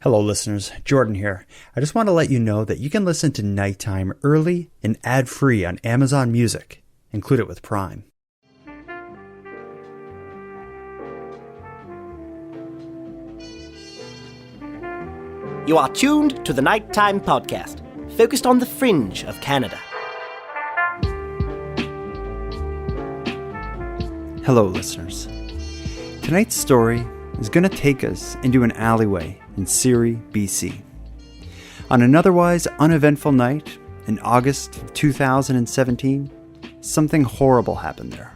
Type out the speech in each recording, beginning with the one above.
Hello listeners, Jordan here. I just want to let you know that you can listen to Nighttime early and ad-free on Amazon Music. Include it with Prime. You are tuned to the Nighttime Podcast, focused on the fringe of Canada. Hello listeners. Tonight's story is going to take us into an alleyway in Surrey, BC. On an otherwise uneventful night in August of 2017, something horrible happened there.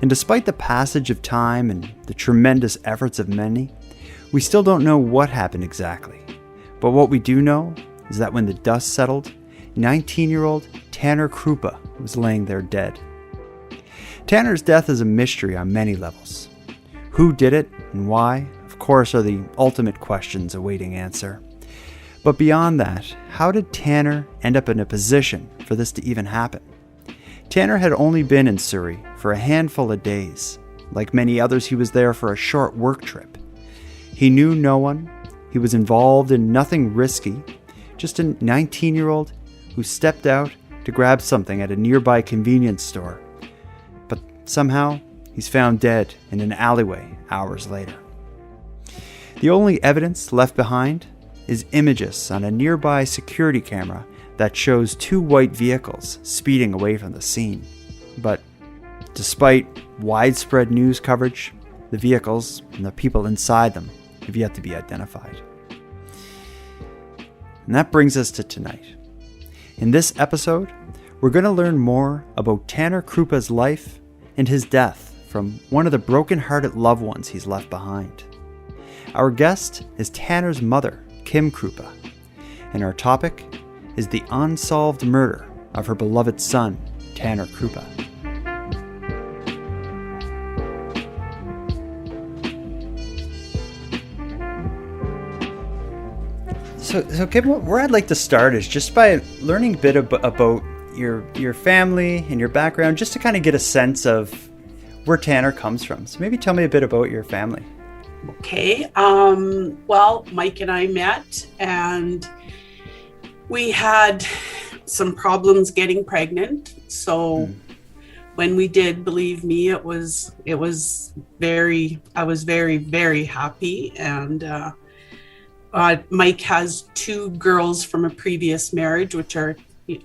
And despite the passage of time and the tremendous efforts of many, we still don't know what happened exactly. But what we do know is that when the dust settled, 19-year-old Tanner Krupa was laying there dead. Tanner's death is a mystery on many levels. Who did it and why, of course, are the ultimate questions awaiting answer. But beyond that, how did Tanner end up in a position for this to even happen? Tanner had only been in Surrey for a handful of days. Like many others, he was there for a short work trip. He knew no one. He was involved in nothing risky, just a 19-year-old who stepped out to grab something at a nearby convenience store. But somehow, he's found dead in an alleyway hours later. The only evidence left behind is images on a nearby security camera that shows two white vehicles speeding away from the scene. But despite widespread news coverage, the vehicles and the people inside them have yet to be identified. And that brings us to tonight. In this episode, we're going to learn more about Tanner Krupa's life and his death from one of the broken-hearted loved ones he's left behind. Our guest is Tanner's mother, Kim Krupa, and our topic is the unsolved murder of her beloved son, Tanner Krupa. So Kim, where I'd like to start is just by learning a bit about your family and your background, just to kind of get a sense of where Tanner comes from. So maybe tell me a bit about your family. Okay. Well, Mike and I met and we had some problems getting pregnant. So when we did, believe me, I was very, very happy. And Mike has two girls from a previous marriage, which are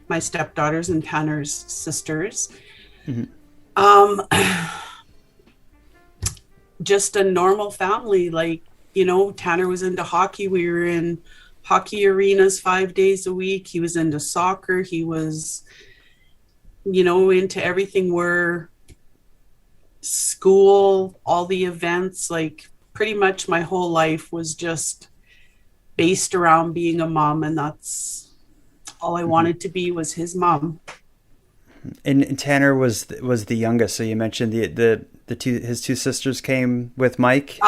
my stepdaughters and Tanner's sisters. Mm-hmm. Just a normal family. Like, Tanner was into hockey. We were in hockey arenas 5 days a week. He was into soccer. He was, into everything where school, all the events, like pretty much my whole life was just based around being a mom. And that's all I wanted to be, was his mom. And Tanner was the youngest. So you mentioned his two sisters came with Mike.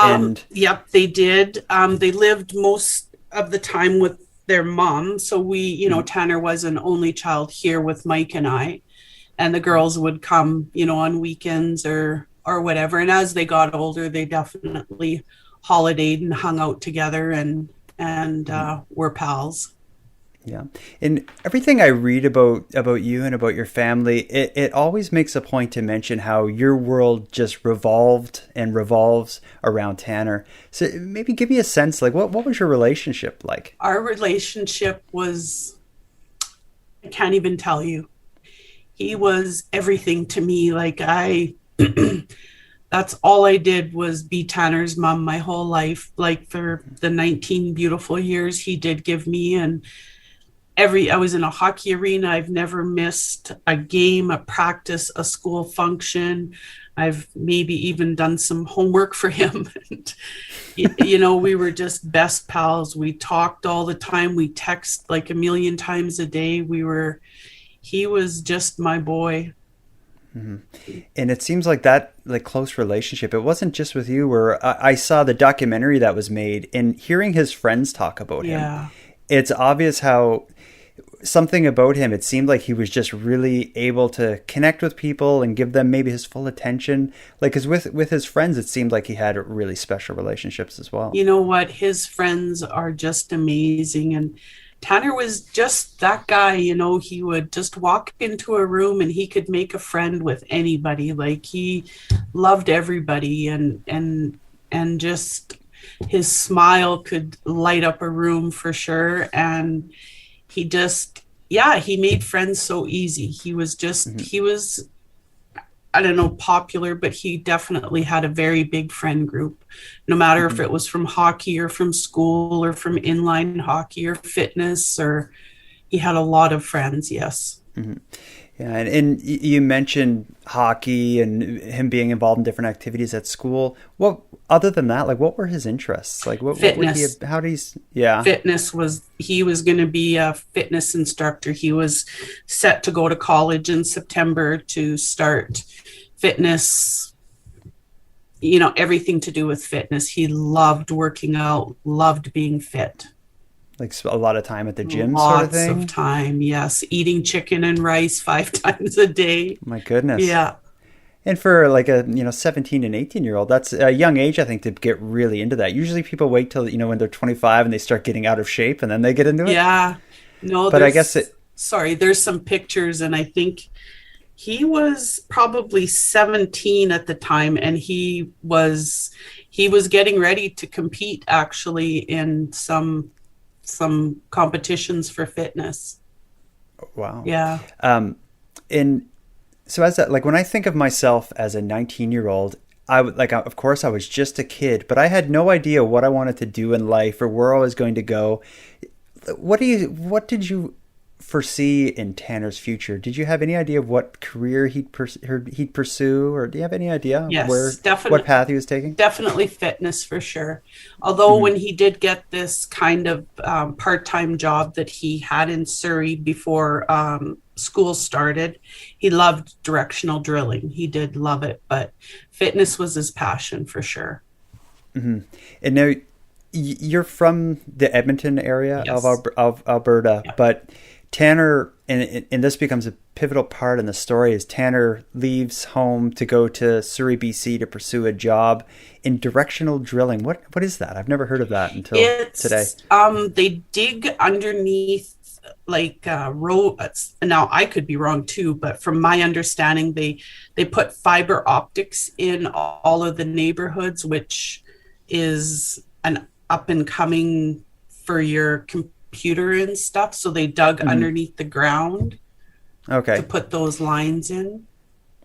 Yep, they did. They lived most of the time with their mom. So we, Tanner was an only child here with Mike and I, and the girls would come, on weekends or whatever. And as they got older, they definitely holidayed and hung out together and were pals. Yeah. And everything I read about you and about your family, it always makes a point to mention how your world just revolved and revolves around Tanner. So maybe give me a sense, like what was your relationship like? Our relationship was, I can't even tell you. He was everything to me. Like that's all I did was be Tanner's mom my whole life. Like for the 19 beautiful years he did give me, and I was in a hockey arena. I've never missed a game, a practice, a school function. I've maybe even done some homework for him. And, we were just best pals. We talked all the time. We text like a million times a day. He was just my boy. Mm-hmm. And it seems like that close relationship, it wasn't just with you. Where I saw the documentary that was made, and hearing his friends talk about him, it's obvious how something about him, it seemed like he was just really able to connect with people and give them maybe his full attention. Like, because with his friends, it seemed like he had really special relationships as well. You know what? His friends are just amazing. And Tanner was just that guy, he would just walk into a room and he could make a friend with anybody. Like, he loved everybody, and just his smile could light up a room for sure. And he made friends so easy. He was I don't know, popular, but he definitely had a very big friend group, no matter if it was from hockey or from school or from inline hockey or fitness, or he had a lot of friends. Yes. Mm-hmm. Yeah. And you mentioned hockey and him being involved in different activities at school. Well, other than that, like, what were his interests? Like, fitness. Fitness he was going to be a fitness instructor. He was set to go to college in September to start fitness, everything to do with fitness. He loved working out, loved being fit. Like a lot of time at the gym, Lots sort of thing? Lots of time, yes. Eating chicken and rice 5 times a day. My goodness. Yeah. And for like a 17 and 18-year-old, that's a young age, I think, to get really into that. Usually people wait till when they're 25 and they start getting out of shape, and then they get into it. Yeah. No, but I guess there's some pictures, and I think he was probably 17 at the time, and he was getting ready to compete actually in some competitions for fitness. Wow. Yeah. So when I think of myself as a 19-year-old, of course I was just a kid, but I had no idea what I wanted to do in life or where I was going to go. What did you foresee in Tanner's future? Did you have any idea of what career he'd pursue, or do you have any idea what path he was taking? Definitely fitness for sure. Although when he did get this kind of part-time job that he had in Surrey before school started, he loved directional drilling. He did love it, but fitness was his passion for sure. Mm-hmm. And now you're from the Edmonton area. Yes. of Alberta, yeah. But Tanner, and this becomes a pivotal part in the story, is Tanner leaves home to go to Surrey, BC to pursue a job in directional drilling. What is that? I've never heard of that until today. They dig underneath roads. Now I could be wrong too, but from my understanding, they put fiber optics in all of the neighborhoods, which is an up and coming for your computer and stuff. So they dug underneath the ground to put those lines in.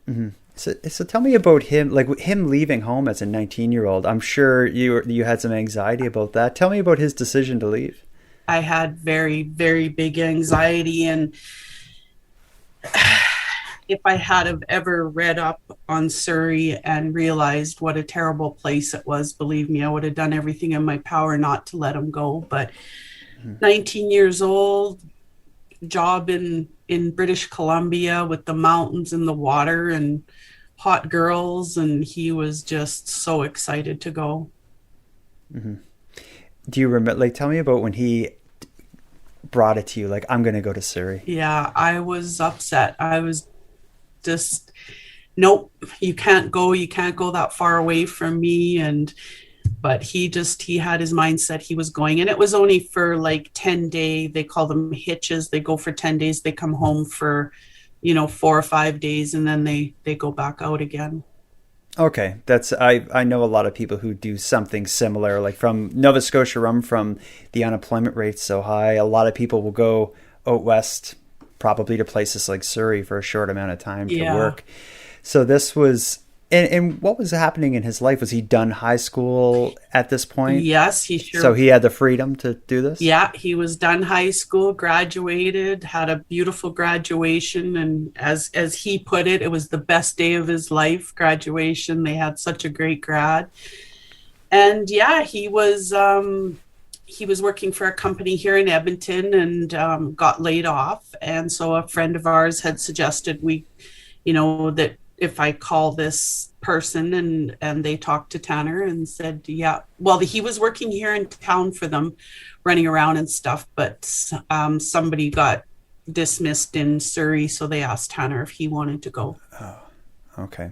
Mm-hmm. So tell me about him, like him leaving home as a 19-year-old. I'm sure you had some anxiety about that. Tell me about his decision to leave. I had very, very big anxiety, and if I had have ever read up on Surrey and realized what a terrible place it was, believe me, I would have done everything in my power not to let him go. But 19 years old, job in British Columbia with the mountains and the water and hot girls, and he was just so excited to go. Mm-hmm. Do you remember, tell me about when he brought it to you, I'm going to go to Surrey? Yeah, I was upset. I was just, nope, you can't go that far away from me. But he had his mindset he was going, and it was only for 10 days. They call them hitches. They go for 10 days. They come home for, 4 or 5 days, and then they go back out again. Okay, I know a lot of people who do something similar. From Nova Scotia, from the unemployment rate's so high, a lot of people will go out west, probably to places like Surrey for a short amount of time to work. So this was, and what was happening in his life? Was he done high school at this point? Yes, he sure. So he had the freedom to do this? Yeah, he was done high school, graduated, had a beautiful graduation, and as he put it, it was the best day of his life, graduation. They had such a great grad. And yeah, he was working for a company here in Edmonton and got laid off. And so a friend of ours had suggested that if I call this person, and they talked to Tanner and said, yeah, well, he was working here in town for them, running around and stuff, but somebody got dismissed in Surrey, so they asked Tanner if he wanted to go. Okay.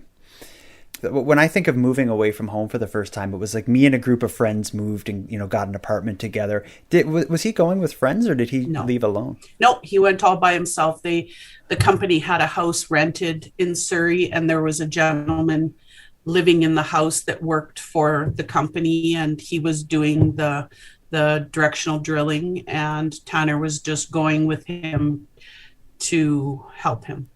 When I think of moving away from home for the first time, it was like me and a group of friends moved and, got an apartment together. Was he going with friends, or did he leave alone? No, he went all by himself. The company had a house rented in Surrey, and there was a gentleman living in the house that worked for the company, and he was doing the directional drilling, and Tanner was just going with him to help him.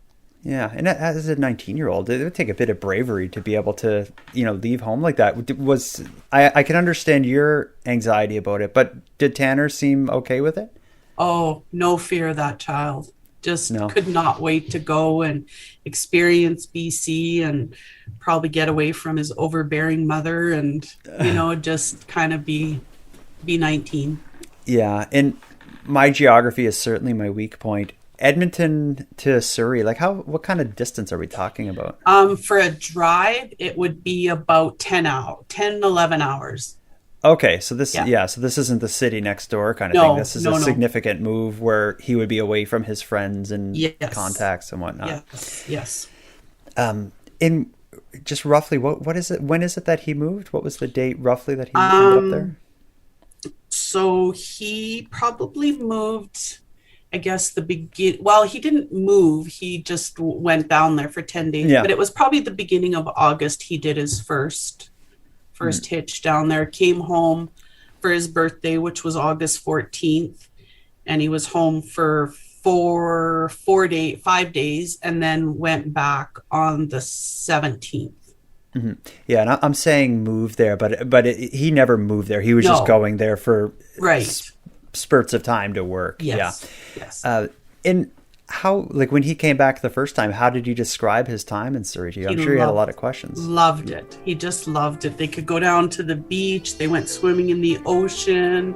Yeah, and as a 19-year-old, it would take a bit of bravery to be able to, leave home like that. I can understand your anxiety about it, but did Tanner seem okay with it? Oh, no fear of that child. Could not wait to go and experience BC and probably get away from his overbearing mother and, just kind of be 19. Yeah, and my geography is certainly my weak point. Edmonton to Surrey, what kind of distance are we talking about? For a drive, it would be about 10, 11 hours. Okay, so this isn't the city next door kind of thing. This is a significant move where he would be away from his friends and contacts and whatnot. Yes. In just roughly, what is it? When is it that he moved? What was the date roughly that he ended up there? So he probably moved, I guess he didn't move. He just went down there for 10 days. Yeah. But it was probably the beginning of August he did his first hitch down there. Came home for his birthday, which was August 14th. And he was home for 5 days, and then went back on the 17th. Mm-hmm. Yeah, and I'm saying move there, but he never moved there. He was just going there for spurts of time to work. Yes. And how, when he came back the first time, how did you describe his time in Surrey to you? I'm sure he had a lot of questions. Loved it. He just loved it. They could go down to the beach. They went swimming in the ocean.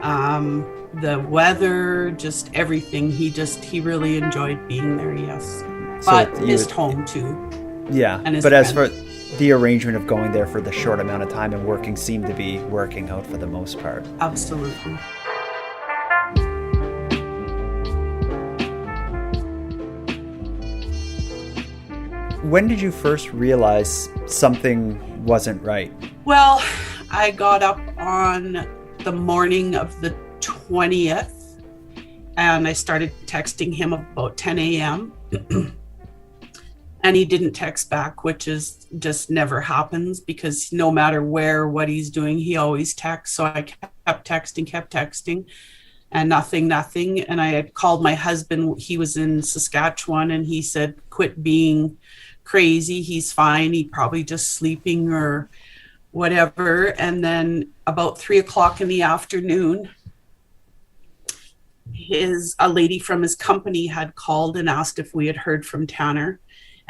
The weather, just everything. He really enjoyed being there. Yes, but missed home too. Yeah, but as for the arrangement of going there for the short amount of time and working seemed to be working out for the most part. Absolutely. When did you first realize something wasn't right? Well, I got up on the morning of the 20th and I started texting him about 10 a.m. And he didn't text back, which is just never happens because no matter what he's doing, he always texts. So I kept texting and nothing. And I had called my husband. He was in Saskatchewan and he said, quit being crazy. He's fine. He's probably just sleeping or whatever. And then about 3:00 in the afternoon, a lady from his company had called and asked if we had heard from Tanner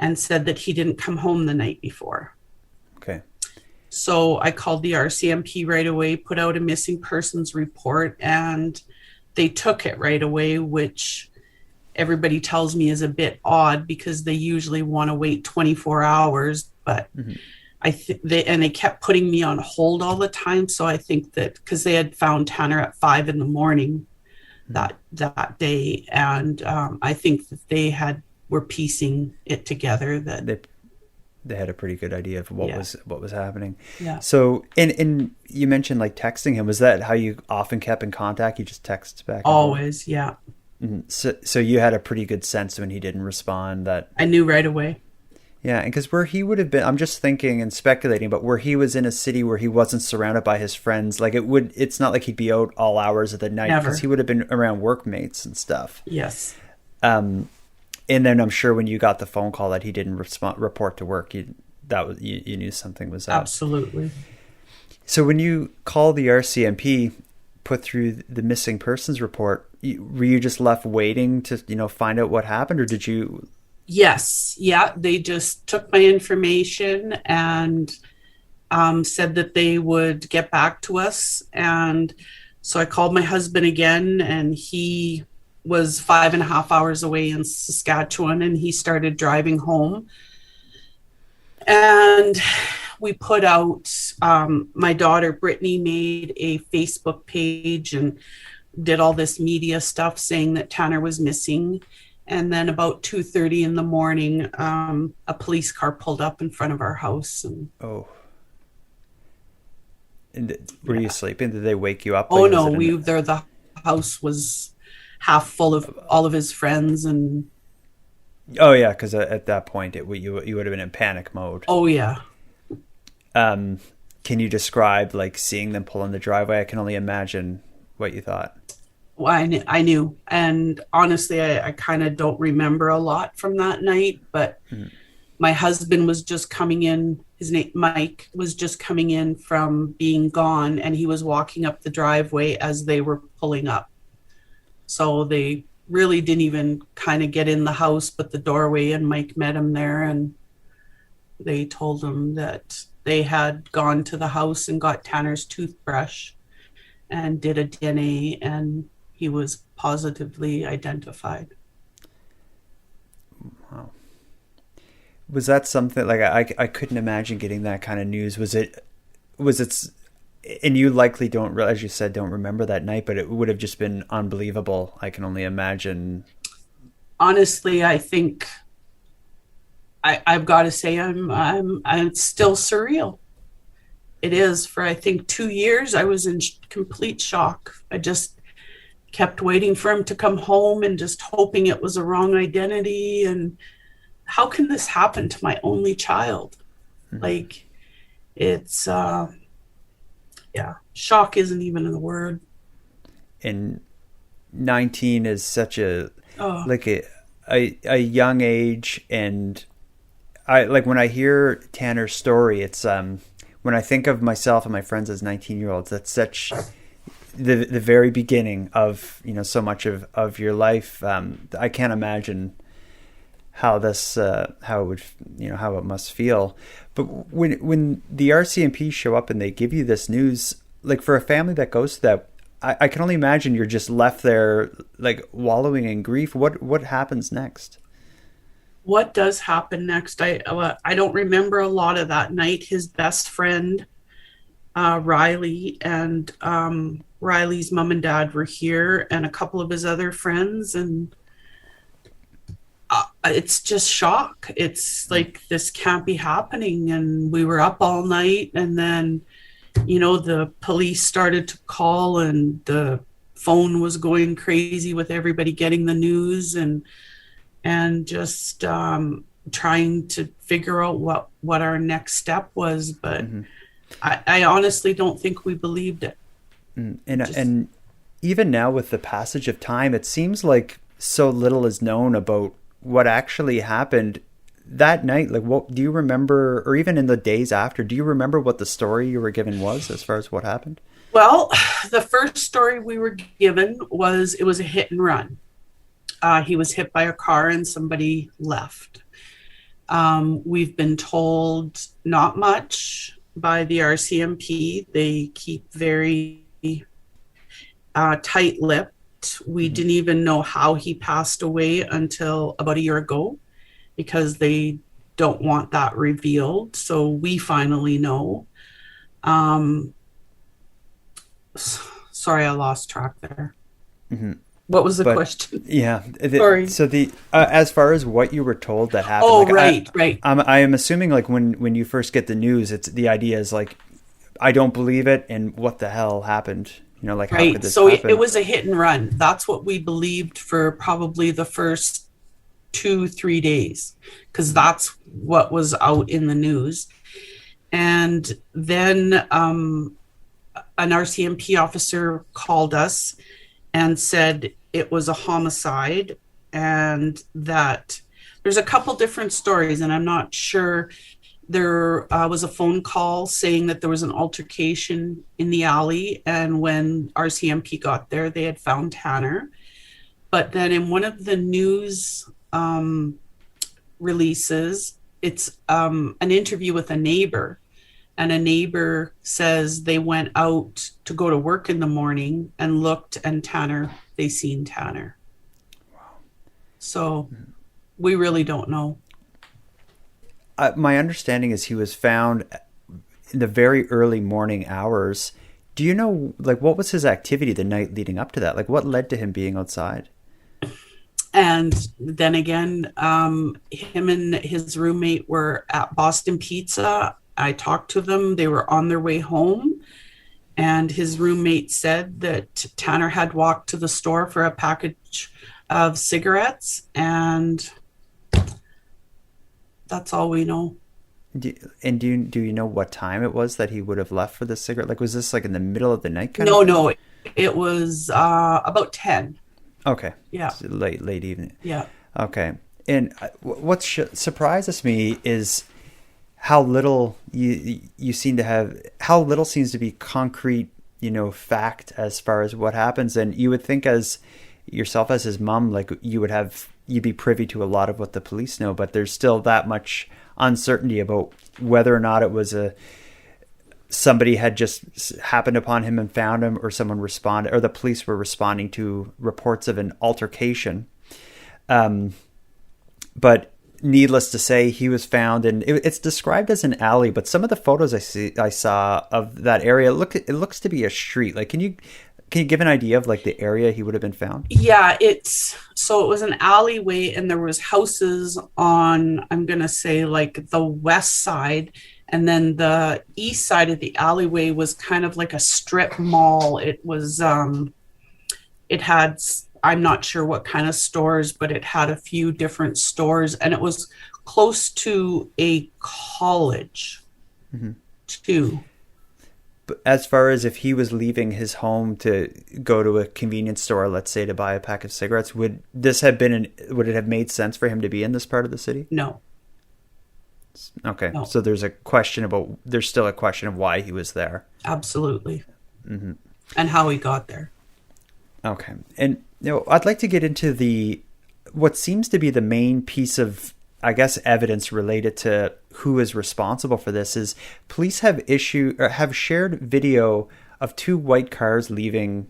and said that he didn't come home the night before. Okay. So I called the RCMP right away, put out a missing persons report, and they took it right away, which everybody tells me is a bit odd because they usually want to wait 24 hours, but they kept putting me on hold all the time. So I think that because they had found Tanner at 5 a.m. that day, and I think that they were piecing it together that they had a pretty good idea of what was happening. Yeah. So and you mentioned texting him. Was that how you often kept in contact? You just text back? Always, yeah. Mm-hmm. So you had a pretty good sense when he didn't respond that I knew right away. Yeah, and because where he would have been, I'm just thinking and speculating, but where he was in a city where he wasn't surrounded by his friends, it's not like he'd be out all hours of the night because he would have been around workmates and stuff. Yes. And then I'm sure when you got the phone call that he didn't report to work, you knew something was up. Absolutely. So when you called the RCMP, put through the missing persons report, were you just left waiting to find out what happened, or did you? Yes. Yeah. They just took my information and said that they would get back to us. And so I called my husband again, and he was 5.5 hours away in Saskatchewan, and he started driving home. And we put out, my daughter Brittany made a Facebook page, and did all this media stuff saying that Tanner was missing. And then about 2:30 in the morning, a police car pulled up in front of our house. And Oh. And were you sleeping? Did they wake you up? oh Like, no, the house was half full of all of his friends. And oh yeah, because at that point you would have been in panic mode. oh yeah. Can you describe like seeing them pull in the driveway? I can only imagine what you thought. Well, I knew. And honestly, I kind of don't remember a lot from that night, but my husband was just coming in. His name, Mike, was just coming in from being gone, and he was walking up the driveway as they were pulling up. So they really didn't even kind of get in the house, but the doorway, and Mike met him there, and they told him that they had gone to the house and got Tanner's toothbrush and did a DNA, and he was positively identified. Wow. Was that something like I couldn't imagine getting that kind of news? Was it, and you likely don't, as you said, don't remember that night, but it would have just been unbelievable. I can only imagine. Honestly, I think I've got to say I'm still surreal. It is. For I think 2 years I was in complete shock. I just kept waiting for him to come home and just hoping it was a wrong identity. And how can this happen to my only child? Like, it's shock isn't even the word. And 19 is such a like a young age, and I like when I hear Tanner's story, it's when I think of myself and my friends as 19-year-olds, that's such the very beginning of, you know, so much of your life. I can't imagine how this how it would, you know, how it must feel. But when the RCMP show up and they give you this news, like for a family that goes to that, I can only imagine you're just left there like wallowing in grief. What happens next? What does happen next? I don't remember a lot of that night. His best friend, Riley, and Riley's mom and dad were here, and a couple of his other friends, and it's just shock. It's like, this can't be happening. And we were up all night, and then, you know, the police started to call, and the phone was going crazy with everybody getting the news, and just trying to figure out what our next step was. But I honestly don't think we believed it. And even now, with the passage of time, it seems like so little is known about what actually happened that night. Like, what do you remember, or even in the days after, do you remember what the story you were given was as far as what happened? Well, the first story we were given was it was a hit and run. He was hit by a car and somebody left. We've been told not much by the RCMP. They keep very tight-lipped. We didn't even know how he passed away until about a year ago, because they don't want that revealed. So we finally know. Sorry, I lost track there. What was the question? Yeah. Sorry. So as far as what you were told that happened. Right. I am assuming like when you first get the news, it's the idea is like, I don't believe it, and what the hell happened? You know, like, how could this happen? It was a hit and run. That's what we believed for probably the first 2-3 days, because that's what was out in the news. And then an RCMP officer called us and said it was a homicide, and that there's a couple different stories, and I'm not sure. There was a phone call saying that there was an altercation in the alley, and when RCMP got there, they had found Tanner. But then in one of the news releases, it's an interview with a neighbor, and a neighbor says they went out to go to work in the morning and looked, and they seen Tanner. Wow. So we really don't know. My understanding is he was found in the very early morning hours. Do you know, like, what was his activity the night leading up to that? Like, what led to him being outside? And then again, him and his roommate were at Boston Pizza. I talked to them. They were on their way home. And his roommate said that Tanner had walked to the store for a package of cigarettes. And that's all we know. Do you know what time it was that he would have left for the cigarette? Like, was this like in the middle of the night? No. It was about 10. Okay. Yeah. It's late evening. Yeah. Okay. And what surprises me is how little you seem to have, how little seems to be concrete, fact as far as what happens. And you would think, as yourself, as his mom, like you'd be privy to a lot of what the police know, but there's still that much uncertainty about whether or not it was somebody had just happened upon him and found him, or someone responded, or the police were responding to reports of an altercation. But needless to say, he was found, and it's described as an alley, but some of the photos I saw of that area, it looks to be a street. Like, can you give an idea of like the area he would have been found? Yeah, it was an alleyway, and there was houses on, I'm going to say, like the west side, and then the east side of the alleyway was kind of like a strip mall. It was it had, I'm not sure what kind of stores, but it had a few different stores, and it was close to a college too. But as far as if he was leaving his home to go to a convenience store, let's say, to buy a pack of cigarettes, would it have made sense for him to be in this part of the city? No. Okay. No. So there's still a question of why he was there. Absolutely. Mm-hmm. And how he got there. Okay. And I'd like to get into what seems to be the main piece of, I guess, evidence related to who is responsible for this. Is police have shared video of two white cars leaving.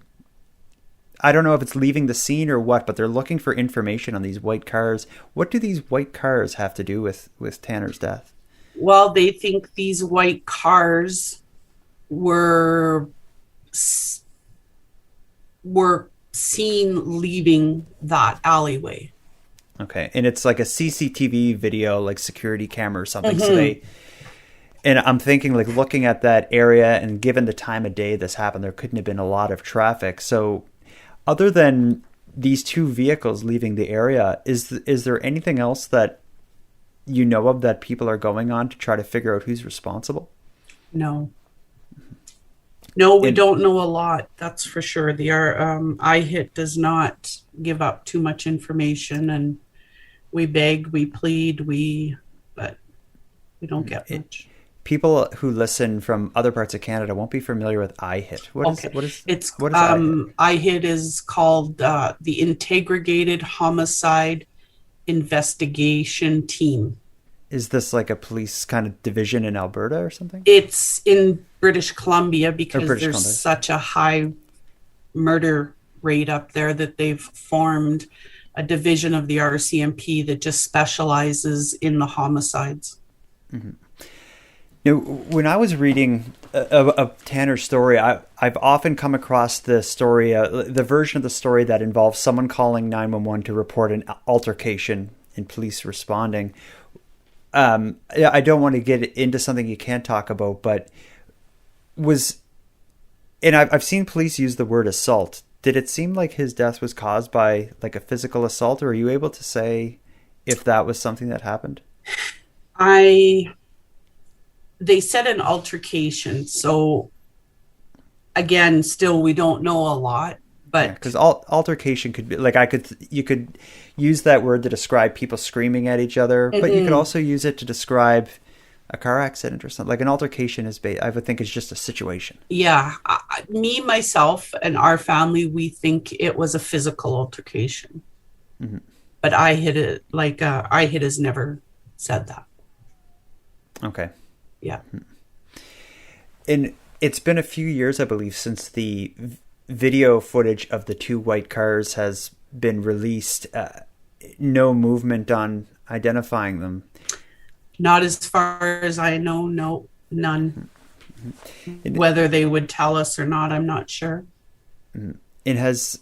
I don't know if it's leaving the scene or what, but they're looking for information on these white cars. What do these white cars have to do with Tanner's death? Well, they think these white cars were seen leaving that alleyway. Okay. And it's like a CCTV video, like security camera or something. Mm-hmm. And I'm thinking, like, looking at that area, and given the time of day this happened, there couldn't have been a lot of traffic. So other than these two vehicles leaving the area, is there anything else that you know of that people are going on to try to figure out who's responsible? No, we don't know a lot. That's for sure. The IHIT does not give up too much information, and we beg, we plead, but we don't get much. People who listen from other parts of Canada won't be familiar with IHIT. What is IHIT? IHIT is called the Integrated Homicide Investigation Team. Is this like a police kind of division in Alberta or something? It's in British Columbia because there's such a high murder rate up there that they've formed a division of the RCMP that just specializes in the homicides. Mm-hmm. When I was reading of Tanner's story, I've often come across the story, the version of the story that involves someone calling 911 to report an altercation and police responding. I don't want to get into something you can't talk about, but I've seen police use the word assault. Did it seem like his death was caused by like a physical assault, or are you able to say if that was something that happened? They said an altercation. So again, still, we don't know a lot, but because altercation could be like, you could use that word to describe people screaming at each other, but you could also use it to describe a car accident or something. Like an altercation I would think is just a situation. Yeah. Me, myself, and our family, we think it was a physical altercation, but IHIT has never said that. Okay. Yeah. And it's been a few years, I believe, since the video footage of the two white cars has been released. No movement on identifying them. Not as far as I know. No, none. Whether they would tell us or not, I'm not sure. It has,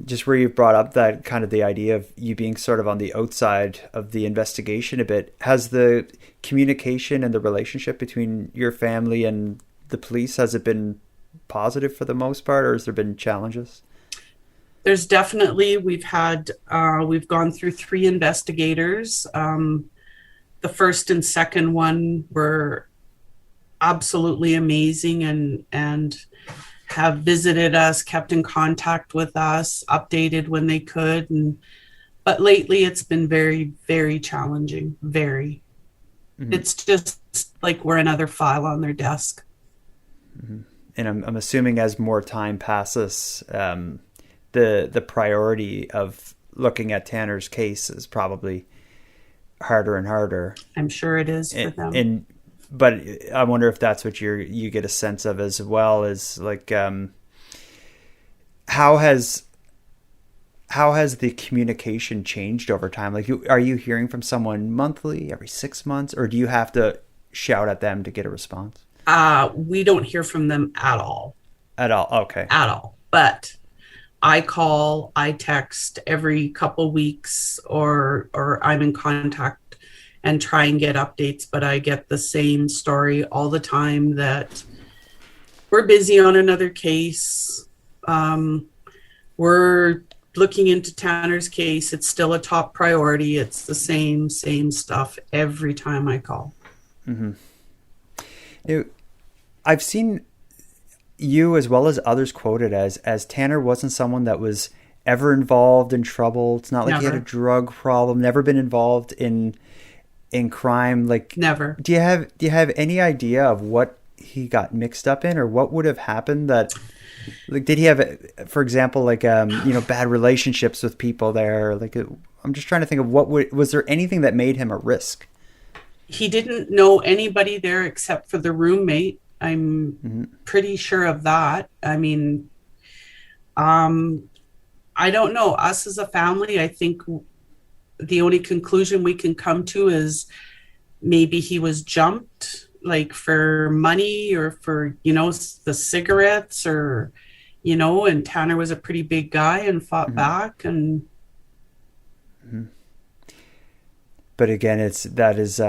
just where you've brought up that kind of the idea of you being sort of on the outside of the investigation a bit, has the communication and the relationship between your family and the police, has it been positive for the most part, or has there been challenges? There's definitely, we've gone through 3 investigators. The first and second one were absolutely amazing and have visited us, kept in contact with us, updated when they could. But lately it's been very, very challenging. Very. Mm-hmm. It's just like we're another file on their desk. Mm-hmm. And I'm assuming as more time passes, the priority of looking at Tanner's case is probably harder and harder. I'm sure it is for them. But I wonder if that's what you get a sense of as well, is like, how has the communication changed over time? Like, are you hearing from someone monthly, every 6 months, or do you have to shout at them to get a response? We don't hear from them at all. At all? Okay. At all. But I call, I text every couple weeks, or I'm in contact and try and get updates, but I get the same story all the time, that we're busy on another case. We're looking into Tanner's case. It's still a top priority. It's the same stuff every time I call. Mm-hmm. I've seen you as well as others quoted as Tanner wasn't someone that was ever involved in trouble. It's not like he had a drug problem, never been involved in crime. Like, never. Do you have any idea of what he got mixed up in, or what would have happened? That, like, did he have, for example, like bad relationships with people there? Like, I'm just trying to think of was there anything that made him a risk? He didn't know anybody there except for the roommate. I'm pretty sure of that. I mean, I don't know. Us as a family, I think the only conclusion we can come to is maybe he was jumped, like for money or for, the cigarettes, or, and Tanner was a pretty big guy and fought back. And but again, that is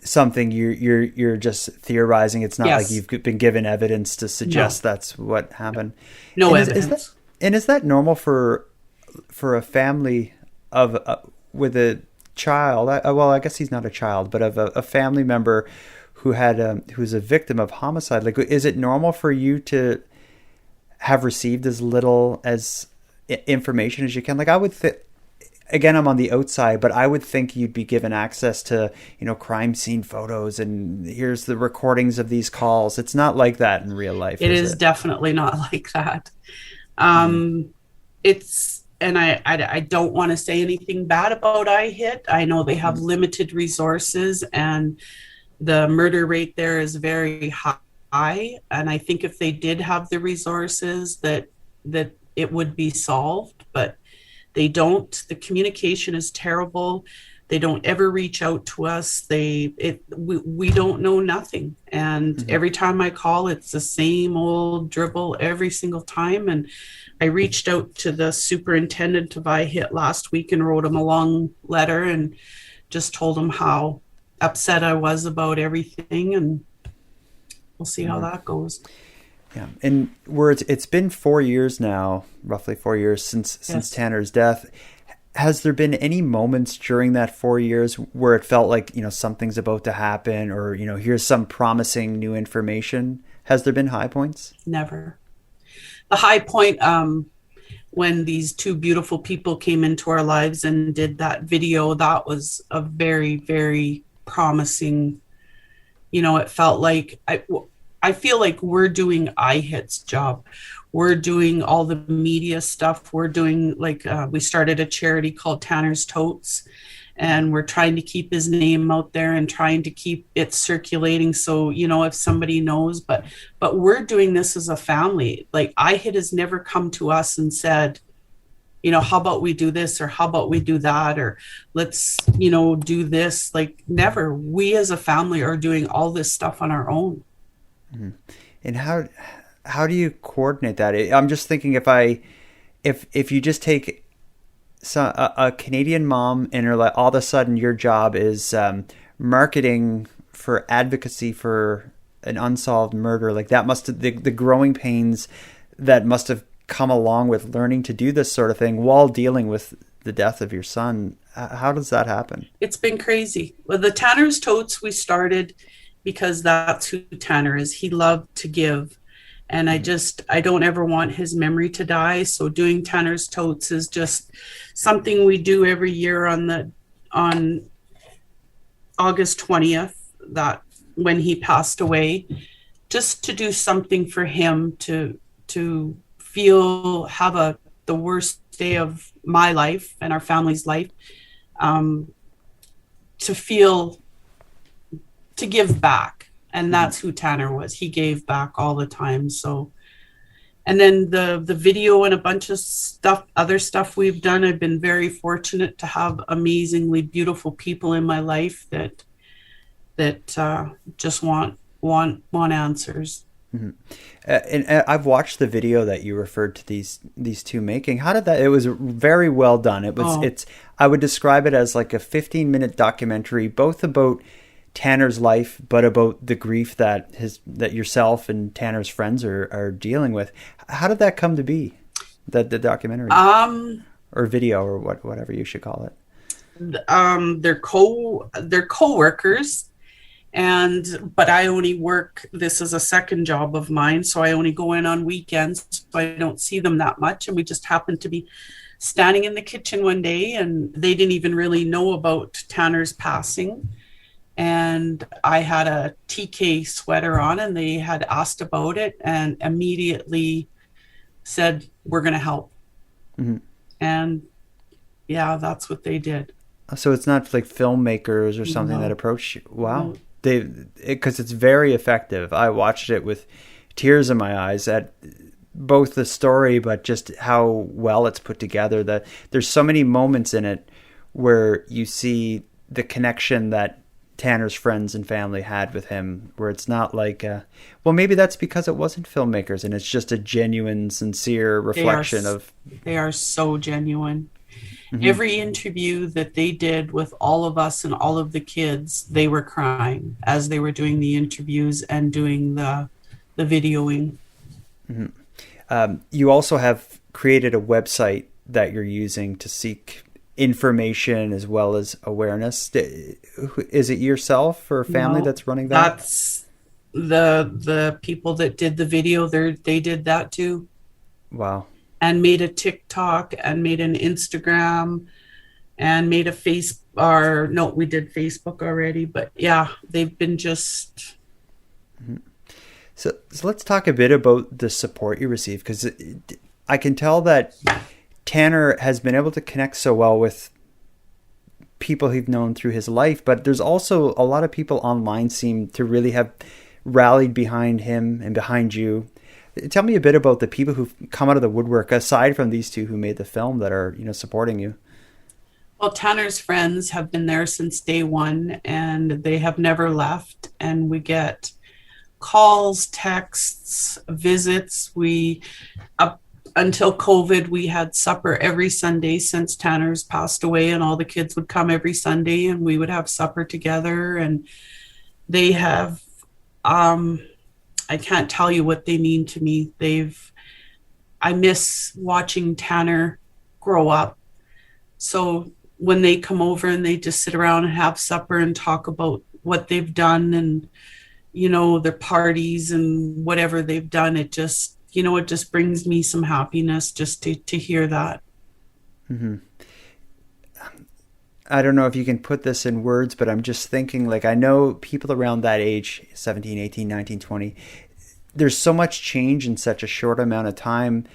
something you're just theorizing. It's not like you've been given evidence to suggest that's what happened. No evidence. Is that normal for a family of with a child? I guess he's not a child, but of a family member who's a victim of homicide. Like, is it normal for you to have received as little as information as you can? Like, I would again, I'm on the outside, but I would think you'd be given access to, crime scene photos, and here's the recordings of these calls. It's not like that in real life. It is definitely not like that. And I don't want to say anything bad about iHit. I know they have limited resources, and the murder rate there is very high. And I think if they did have the resources, that it would be solved, but they don't. The communication is terrible. They don't ever reach out to us. We don't know nothing. And every time I call, it's the same old dribble every single time. And I reached out to the superintendent of iHit last week and wrote him a long letter and just told him how upset I was about everything. And we'll see how that goes. Yeah, and it's been 4 years now, roughly 4 years since Tanner's death. Has there been any moments during that 4 years where it felt like, something's about to happen, or, here's some promising new information? Has there been high points? Never. The high point, when these 2 beautiful people came into our lives and did that video, that was a very, very promising, it felt like I feel like we're doing iHit's job. We're doing all the media stuff. We're doing we started a charity called Tanner's Totes, and we're trying to keep his name out there and trying to keep it circulating. So, if somebody knows, but we're doing this as a family. Like, iHit has never come to us and said, how about we do this, or how about we do that, or let's, do this. Like, never. We as a family are doing all this stuff on our own. Mm-hmm. And how do you coordinate that? I'm just thinking, if you just take a Canadian mom and all of a sudden your job is marketing for advocacy for an unsolved murder, like that must have the growing pains that must have come along with learning to do this sort of thing while dealing with the death of your son. How does that happen? It's been crazy. Well, the Tanner's Totes we started because that's who Tanner is. He loved to give. And I don't ever want his memory to die. So doing Tanner's Totes is just something we do every year on August 20th, that when he passed away, just to do something for him to have the worst day of my life and our family's life, to give back. And that's who Tanner was. He gave back all the time. So, and then the video and a bunch of other stuff we've done, I've been very fortunate to have amazingly beautiful people in my life that just want answers. Mm-hmm. And I've watched the video that you referred to these two making. How did that? It was very well done. I would describe it as like a 15-minute documentary, both about Tanner's life, but about the grief that yourself and Tanner's friends are dealing with. How did that come to be? The documentary, or video, or whatever you should call it. They're co-workers, but I only work. This is a second job of mine, so I only go in on weekends. So I don't see them that much, and we just happened to be standing in the kitchen one day, and they didn't even really know about Tanner's passing. And I had a TK sweater on, and they had asked about it and immediately said, we're going to help. Mm-hmm. And yeah, that's what they did. So it's not like filmmakers or something that approach you. Wow. Because it's very effective. I watched it with tears in my eyes at both the story, but just how well it's put together. That there's so many moments in it where you see the connection that Tanner's friends and family had with him, where it's not like, well, maybe that's because it wasn't filmmakers and it's just a genuine, sincere reflection They are so genuine. Mm-hmm. Every interview that they did with all of us and all of the kids, they were crying as they were doing the interviews and doing the videoing. Mm-hmm. You also have created a website that you're using to seek information as well as awareness. Is it yourself or family that's running that? That's the people that did the video. They did that too. Wow. And made a TikTok and made an Instagram and made a we did Facebook already, but yeah, they've been just. Mm-hmm. So let's talk a bit about the support you receive, because I can tell that Tanner has been able to connect so well with people he've known through his life, but there's also a lot of people online seem to really have rallied behind him and behind you. Tell me a bit about the people who've come out of the woodwork, aside from these two who made the film, that are, supporting you. Well, Tanner's friends have been there since day one, and they have never left. And we get calls, texts, visits. Until COVID, we had supper every Sunday since Tanner's passed away, and all the kids would come every Sunday and we would have supper together. And they have, I can't tell you what they mean to me. I miss watching Tanner grow up. So when they come over and they just sit around and have supper and talk about what they've done and, their parties and whatever they've done, it just brings me some happiness just to hear that. Mm-hmm. I don't know if you can put this in words, but I'm just thinking, like, I know people around that age, 17, 18, 19, 20, there's so much change in such a short amount of time.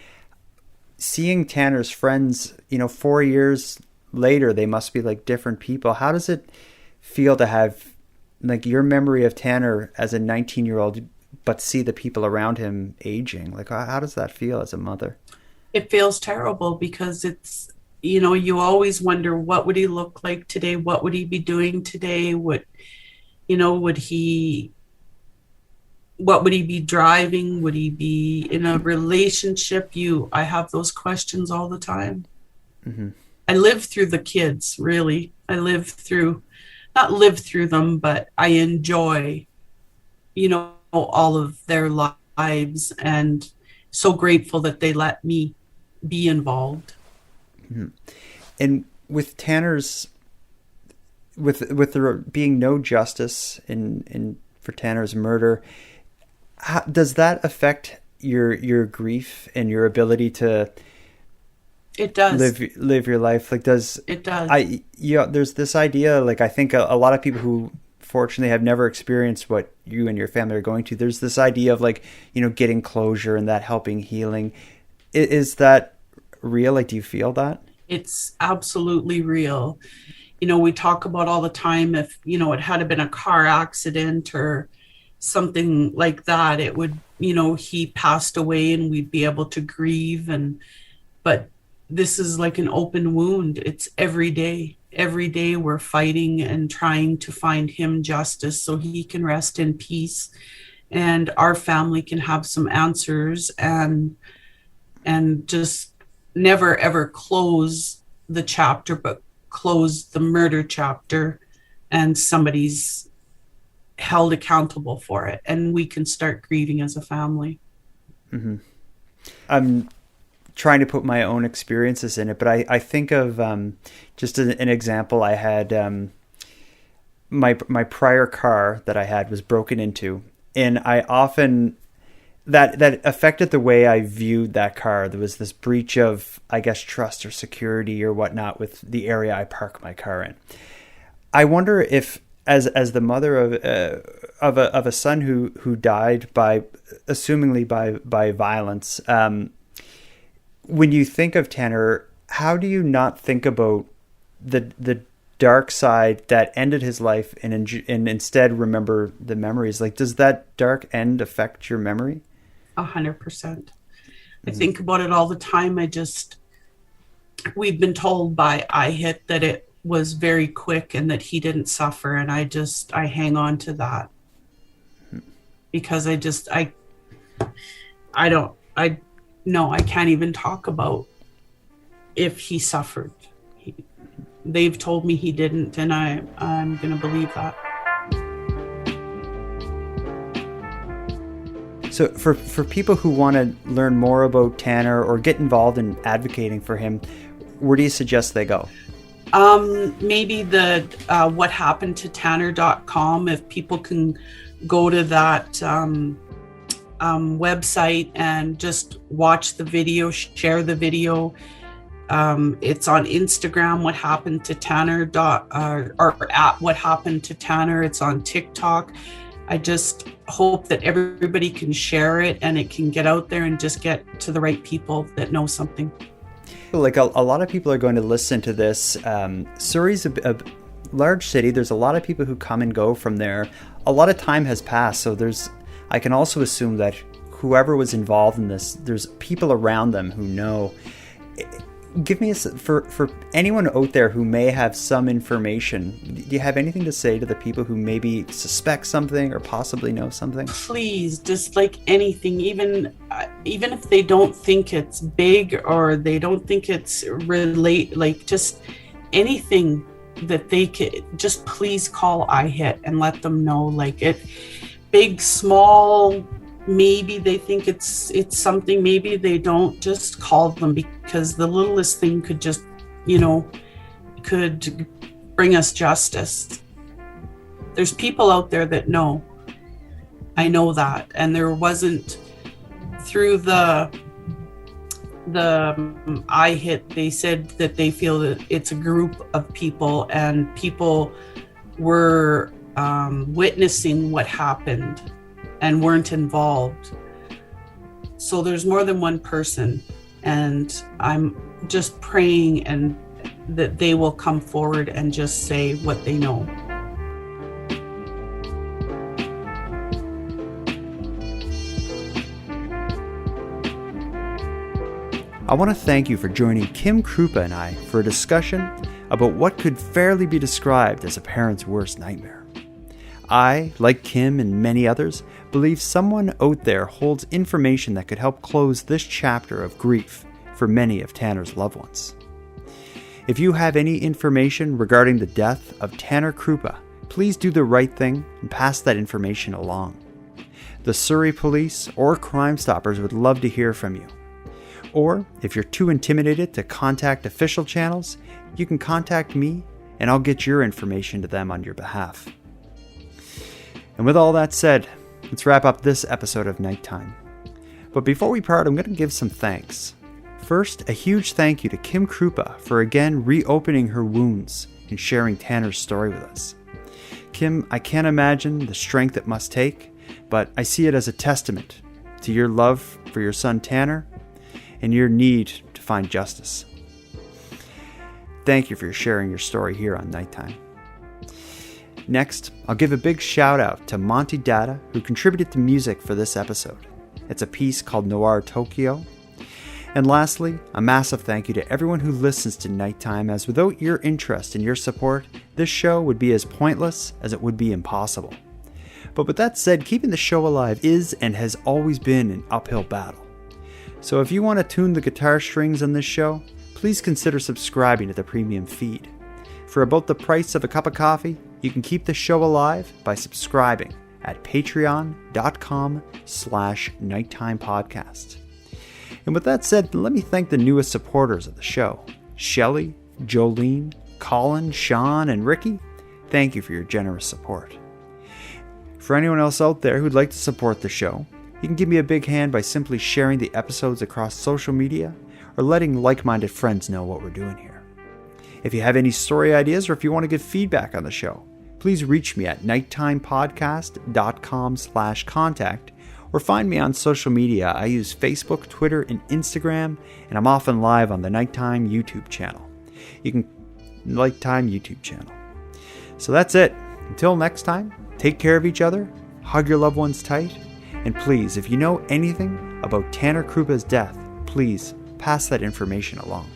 Seeing Tanner's friends, 4 years later, they must be like different people. How does it feel to have like your memory of Tanner as a 19-year-old, but see the people around him aging? Like, how does that feel as a mother? It feels terrible because you always wonder, what would he look like today? What would he be doing today? What would he be driving? Would he be in a relationship? I have those questions all the time. Mm-hmm. I live through the kids, really. Not live through them, but I enjoy, all of their lives, and so grateful that they let me be involved. Mm-hmm. And with Tanner's, with there being no justice for Tanner's murder, does that affect your grief and your ability to It does live your life? Like, it does. There's this idea, like, I think a lot of people who fortunately have never experienced what you and your family are going to, there's this idea of, like, getting closure and that helping healing. Is that real? Like, do you feel that? It's absolutely real. We talk about all the time, if it had been a car accident or something like that, it would, he passed away and we'd be able to grieve, but this is like an open wound. It's every day we're fighting and trying to find him justice so he can rest in peace and our family can have some answers, and just never ever close the chapter, but close the murder chapter, and somebody's held accountable for it and we can start grieving as a family. Mm-hmm. I'm trying to put my own experiences in it, but I think of just an example. I had my prior car that I had was broken into, and I often that affected the way I viewed that car. There was this breach of, I guess, trust or security or whatnot with the area I park my car in. I wonder if, as the mother of a son who died assumingly by violence, when you think of Tanner, how do you not think about the dark side that ended his life and instead remember the memories? Like, does that dark end affect your memory? 100%. I think about it all the time. We've been told by IHIT that it was very quick and that he didn't suffer. And I hang on to that because I can't even talk about if he suffered. They've told me he didn't, and I'm going to believe that. So for people who want to learn more about Tanner or get involved in advocating for him, where do you suggest they go? Maybe the whathappenedtotanner.com. If people can go to that website and just watch the video, share the video. It's on Instagram, What Happened to Tanner, or at What Happened to Tanner. It's on TikTok. I just hope that everybody can share it and it can get out there and just get to the right people that know something. Like a lot of people are going to listen to this. Surrey's a large city. There's a lot of people who come and go from there. A lot of time has passed, so I can also assume that whoever was involved in this, there's people around them who know. Give me for anyone out there who may have some information, do you have anything to say to the people who maybe suspect something or possibly know something? Please, just like anything, even if they don't think it's big or they don't think it's just anything that they could, just please call IHIT and let them know. Like, it, big, small, maybe they think it's something, maybe they don't, just call them, because the littlest thing could just, could bring us justice. There's people out there that know. I know that. And there wasn't, through the IHIT, they said that they feel that it's a group of people and people were witnessing what happened and weren't involved. So there's more than one person, and I'm just praying and that they will come forward and just say what they know. I want to thank you for joining Kim Krupa and I for a discussion about what could fairly be described as a parent's worst nightmare. I, like Kim and many others, believe someone out there holds information that could help close this chapter of grief for many of Tanner's loved ones. If you have any information regarding the death of Tanner Krupa, please do the right thing and pass that information along. The Surrey Police or Crime Stoppers would love to hear from you. Or, if you're too intimidated to contact official channels, you can contact me and I'll get your information to them on your behalf. And with all that said, let's wrap up this episode of Nighttime. But before we part, I'm going to give some thanks. First, a huge thank you to Kim Krupa for again reopening her wounds and sharing Tanner's story with us. Kim, I can't imagine the strength it must take, but I see it as a testament to your love for your son Tanner and your need to find justice. Thank you for sharing your story here on Nighttime. Next, I'll give a big shout out to Monty Data, who contributed the music for this episode. It's a piece called Noir Tokyo. And lastly, a massive thank you to everyone who listens to Nighttime, as without your interest and your support, this show would be as pointless as it would be impossible. But with that said, keeping the show alive is and has always been an uphill battle. So if you want to tune the guitar strings on this show, please consider subscribing to the premium feed. For about the price of a cup of coffee, you can keep the show alive by subscribing at patreon.com/nighttimepodcast. And with that said, let me thank the newest supporters of the show. Shelley, Jolene, Colin, Sean, and Ricky. Thank you for your generous support. For anyone else out there who'd like to support the show, you can give me a big hand by simply sharing the episodes across social media or letting like-minded friends know what we're doing here. If you have any story ideas or if you want to give feedback on the show, please reach me at nighttimepodcast.com/contact or find me on social media. I use Facebook, Twitter, and Instagram, and I'm often live on the Nighttime YouTube channel. So that's it. Until next time, take care of each other, hug your loved ones tight, and please, if you know anything about Tanner Krupa's death, please pass that information along.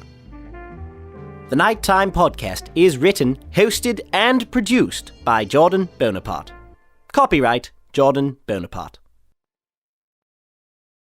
The Nighttime Podcast is written, hosted, and produced by Jordan Bonaparte. Copyright Jordan Bonaparte.